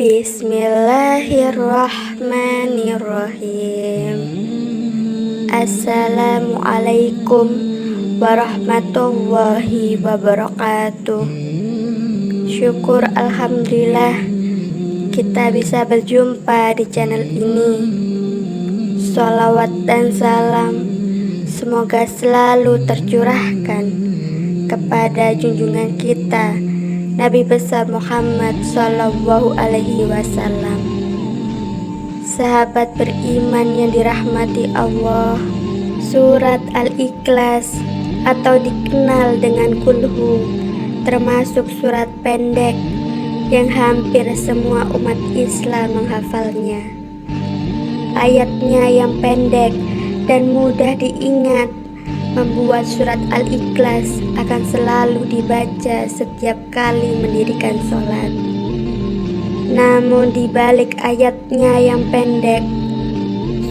Bismillahirrahmanirrahim. Assalamualaikum warahmatullahi wabarakatuh. Syukur alhamdulillah kita bisa berjumpa di channel ini. Sholawat dan salam semoga selalu tercurahkan kepada junjungan kita Nabi besar Muhammad Sallallahu Alaihi Wasallam. Sahabat beriman yang dirahmati Allah, surat Al-Ikhlas atau dikenal dengan Kulhu termasuk surat pendek yang hampir semua umat Islam menghafalnya. Ayatnya yang pendek dan mudah diingat membuat surat Al-Ikhlas akan selalu dibaca setiap kali mendirikan sholat. Namun di balik ayatnya yang pendek,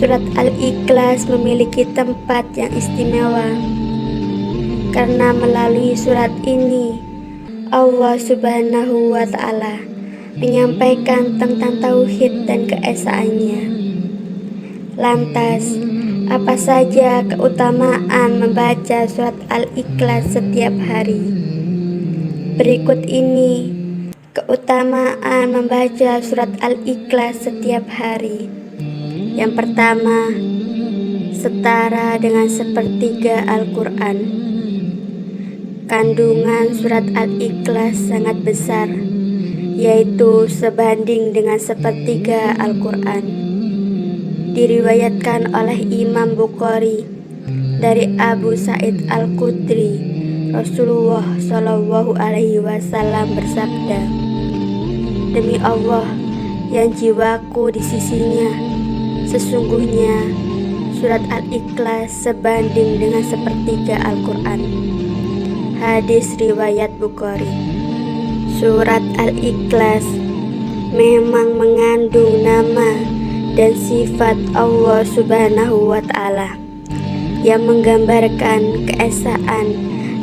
surat Al-Ikhlas memiliki tempat yang istimewa. Karena melalui surat ini, Allah Subhanahu wa Ta'ala menyampaikan tentang tauhid dan keesaannya. Lantas, apa saja keutamaan membaca surat Al-Ikhlas setiap hari? Berikut ini keutamaan membaca surat Al-Ikhlas setiap hari. Yang pertama, setara dengan sepertiga Al-Quran. Kandungan surat Al-Ikhlas sangat besar, yaitu sebanding dengan sepertiga Al-Quran. Diriwayatkan oleh Imam Bukhari dari Abu Sa'id Al-Khudri, Rasulullah Shallallahu Alaihi Wasallam bersabda, "Demi Allah yang jiwaku di sisinya, sesungguhnya surat Al-Ikhlas sebanding dengan sepertiga Al-Quran." Hadis riwayat Bukhari. Surat Al-Ikhlas memang mengandung nama dan sifat Allah Subhanahu wa Ta'ala yang menggambarkan keesaan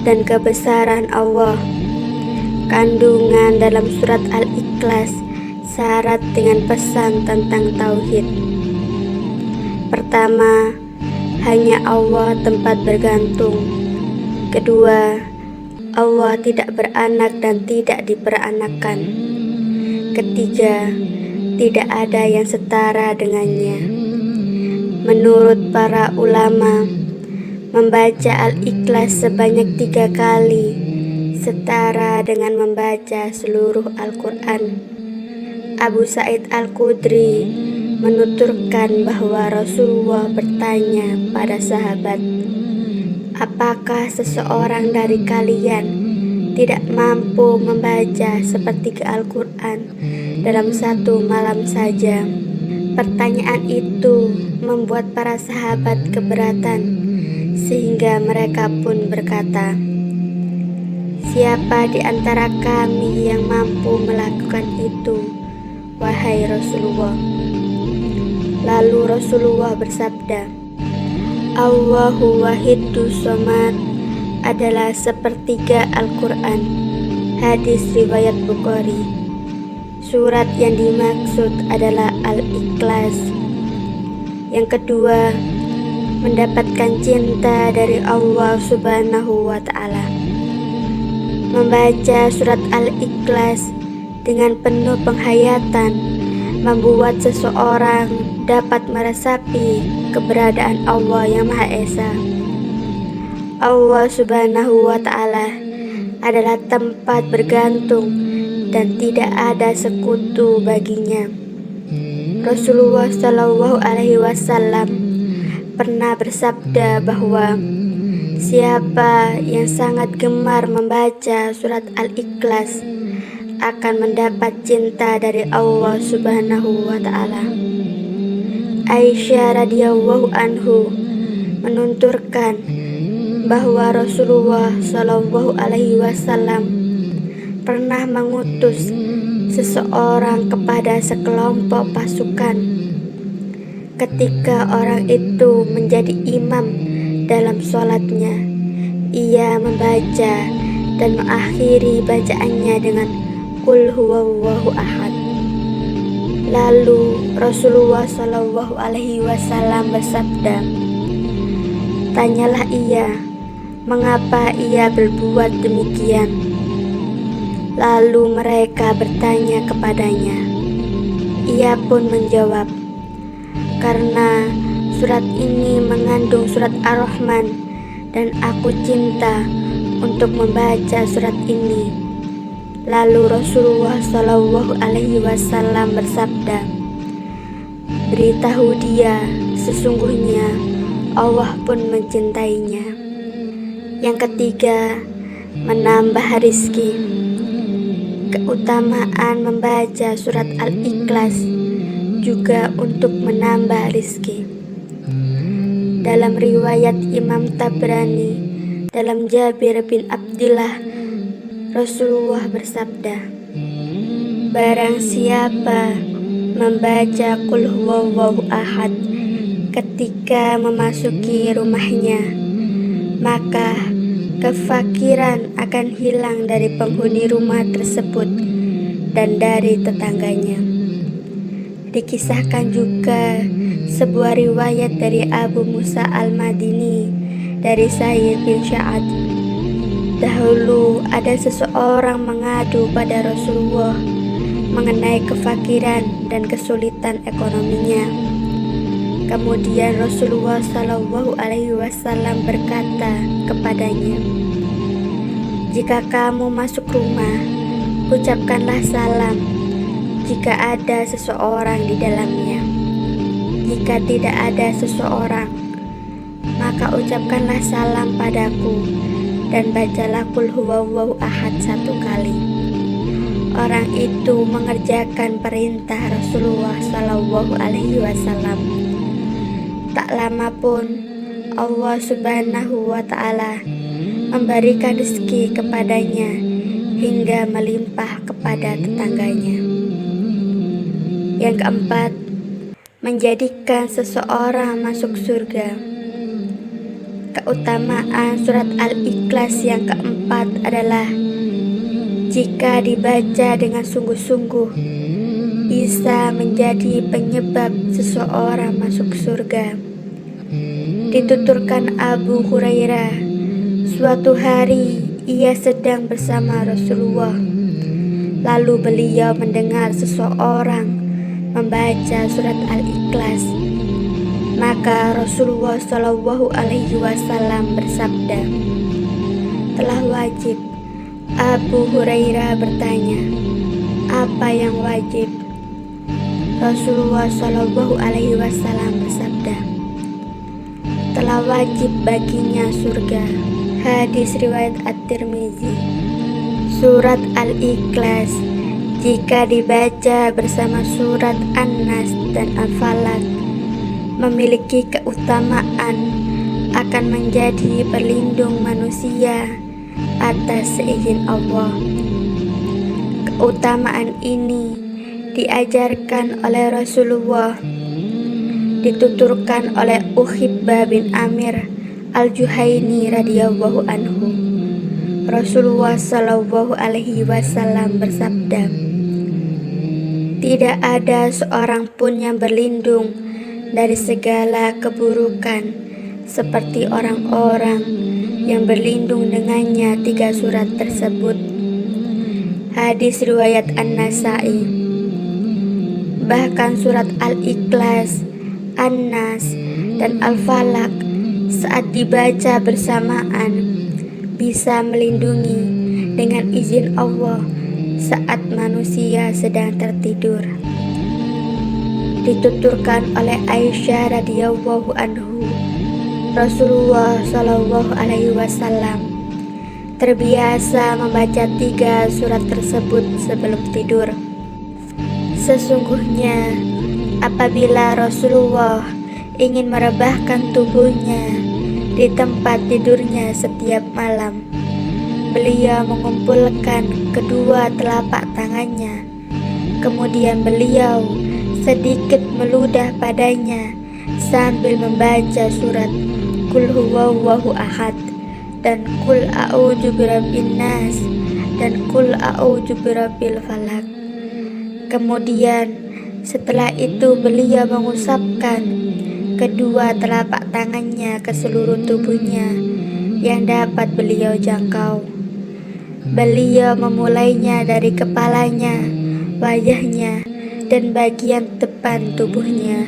dan kebesaran Allah. Kandungan dalam surat Al-Ikhlas syarat dengan pesan tentang tauhid. Pertama, hanya Allah tempat bergantung. Kedua, Allah tidak beranak dan tidak diperanakan. Ketiga, tidak ada yang setara dengannya. Menurut para ulama, membaca Al-Ikhlas sebanyak 3 kali setara dengan membaca seluruh Al-Quran. Abu Sa'id Al-Khudri menuturkan bahwa Rasulullah bertanya pada sahabat, "Apakah seseorang dari kalian tidak mampu membaca sepertiga Al-Quran dalam satu malam saja?" Pertanyaan itu membuat para sahabat keberatan, sehingga mereka pun berkata, "Siapa di antara kami yang mampu melakukan itu, wahai Rasulullah?" Lalu Rasulullah bersabda, "Allahu wahidus shomad adalah sepertiga Al-Quran." Hadis riwayat Bukhari. Surat yang dimaksud adalah Al-Ikhlas. Yang kedua, mendapatkan cinta dari Allah Subhanahu wa Ta'ala. Membaca surat Al-Ikhlas dengan penuh penghayatan membuat seseorang dapat meresapi keberadaan Allah yang Maha Esa. Allah Subhanahu wa Ta'ala adalah tempat bergantung dan tidak ada sekutu baginya. Rasulullah Shallallahu Alaihi Wasallam pernah bersabda bahwa siapa yang sangat gemar membaca surat Al-Ikhlas akan mendapat cinta dari Allah Subhanahu wa Ta'ala. Aisyah radhiyallahu anhu menunturkan bahwa Rasulullah Shallallahu Alaihi Wasallam pernah mengutus seseorang kepada sekelompok pasukan. Ketika orang itu menjadi imam dalam sholatnya, ia membaca dan mengakhiri bacaannya dengan Qul huwallahu ahad. Lalu Rasulullah Shallallahu Alaihi Wasallam bersabda, "Tanyalah ia, mengapa ia berbuat demikian?" Lalu mereka bertanya kepadanya. Ia pun menjawab, "Karena surat ini mengandung surat Ar-Rahman dan aku cinta untuk membaca surat ini." Lalu Rasulullah Shallallahu Alaihi Wasallam bersabda, "Beritahu dia, sesungguhnya Allah pun mencintainya." Yang ketiga, menambah rizki. Keutamaan membaca surat Al-Ikhlas juga untuk menambah rizki. Dalam riwayat Imam Tabrani, dalam Jabir bin Abdullah, Rasulullah bersabda, "Barang siapa membaca Qul Huwallahu Ahad ketika memasuki rumahnya, maka kefakiran akan hilang dari penghuni rumah tersebut dan dari tetangganya." Dikisahkan juga sebuah riwayat dari Abu Musa al-Madini dari Sa'id bin Sa'ad. Dahulu ada seseorang mengadu pada Rasulullah mengenai kefakiran dan kesulitan ekonominya. Kemudian Rasulullah Shallallahu Alaihi Wasallam berkata kepadanya, "Jika kamu masuk rumah, ucapkanlah salam jika ada seseorang di dalamnya. Jika tidak ada seseorang, maka ucapkanlah salam padaku dan bacalah Qul Huwallahu Ahad 1 kali." Orang itu mengerjakan perintah Rasulullah Shallallahu Alaihi Wasallam. Tak lama pun Allah Subhanahu wa Ta'ala memberikan rezeki kepadanya hingga melimpah kepada tetangganya. Yang keempat, menjadikan seseorang masuk surga. Keutamaan surat Al-Ikhlas yang keempat adalah jika dibaca dengan sungguh-sungguh bisa menjadi penyebab seseorang masuk surga. Dituturkan Abu Hurairah, suatu hari ia sedang bersama Rasulullah, lalu beliau mendengar seseorang membaca surat Al-Ikhlas. Maka Rasulullah Shallallahu Alaihi Wasallam bersabda, "Telah wajib." Abu Hurairah bertanya, "Apa yang wajib?" Rasulullah Shallallahu Alaihi Wasallam bersabda, "Telah wajib baginya surga." Hadis riwayat At-Tirmizi. Surat Al-Ikhlas jika dibaca bersama surat An-Nas dan Al-Falaq memiliki keutamaan akan menjadi pelindung manusia atas seizin Allah. Keutamaan ini diajarkan oleh Rasulullah, dituturkan oleh Uhibbah bin Amir al-Juhaini radhiyallahu anhu. Rasulullah Shallallahu Alaihi Wasallam bersabda, "Tidak ada seorang pun yang berlindung dari segala keburukan seperti orang-orang yang berlindung dengannya 3 surat tersebut." Hadis riwayat An-Nasai. Bahkan surat Al-Ikhlas, An-Nas, dan Al-Falaq saat dibaca bersamaan bisa melindungi dengan izin Allah saat manusia sedang tertidur. Dituturkan oleh Aisyah radhiyallahu anhu, Rasulullah Shallallahu Alaihi Wasallam terbiasa membaca 3 surat tersebut sebelum tidur. Sesungguhnya apabila Rasulullah ingin merebahkan tubuhnya di tempat tidurnya setiap malam, beliau mengumpulkan kedua telapak tangannya, kemudian beliau sedikit meludah padanya sambil membaca surat Qul Huwallahu Ahad dan Qul A'udzu Birabbin Nas dan Qul A'udzu Birabbil Falaq. Kemudian Setelah itu beliau mengusapkan kedua telapak tangannya ke seluruh tubuhnya yang dapat beliau jangkau. Beliau memulainya dari kepalanya, wajahnya, dan bagian depan tubuhnya.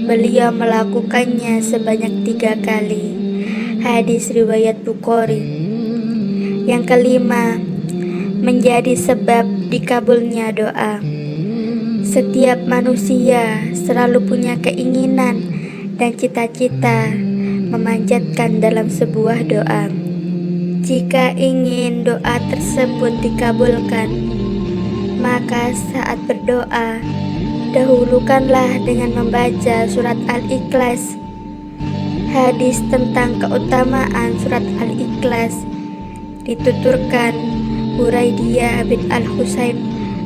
Beliau melakukannya sebanyak 3 kali. Hadis riwayat Bukhari. Yang kelima, menjadi sebab dikabulnya doa. Setiap manusia selalu punya keinginan dan cita-cita memanjatkan dalam sebuah doa. Jika ingin doa tersebut dikabulkan, maka saat berdoa, dahulukanlah dengan membaca surat Al-Ikhlas. Hadis tentang keutamaan surat Al-Ikhlas dituturkan Buraidiyah bin Al-Husayn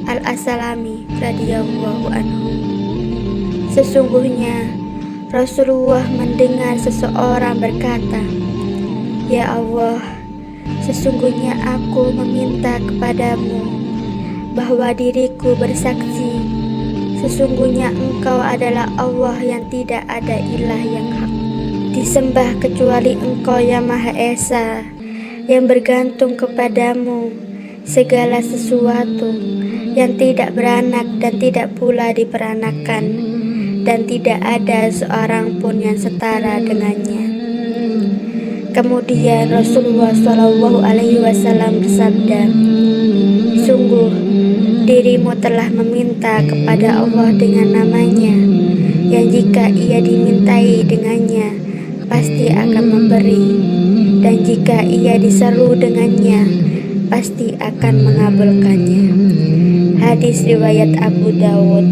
Al-Asalami radhiyallahu anhu. Sesungguhnya Rasulullah mendengar seseorang berkata, "Ya Allah, sesungguhnya aku meminta kepadamu bahwa diriku bersaksi sesungguhnya Engkau adalah Allah yang tidak ada ilah yang hak disembah kecuali Engkau yang Maha Esa, yang bergantung kepadamu segala sesuatu yang tidak beranak dan tidak pula diperanakan, dan tidak ada seorang pun yang setara dengannya." Kemudian Rasulullah SAW bersabda, "Sungguh dirimu telah meminta kepada Allah dengan namanya, yang jika ia dimintai dengannya pasti akan memberi, dan jika ia diseru dengannya pasti akan mengabulkannya." Hadis riwayat Abu Dawud.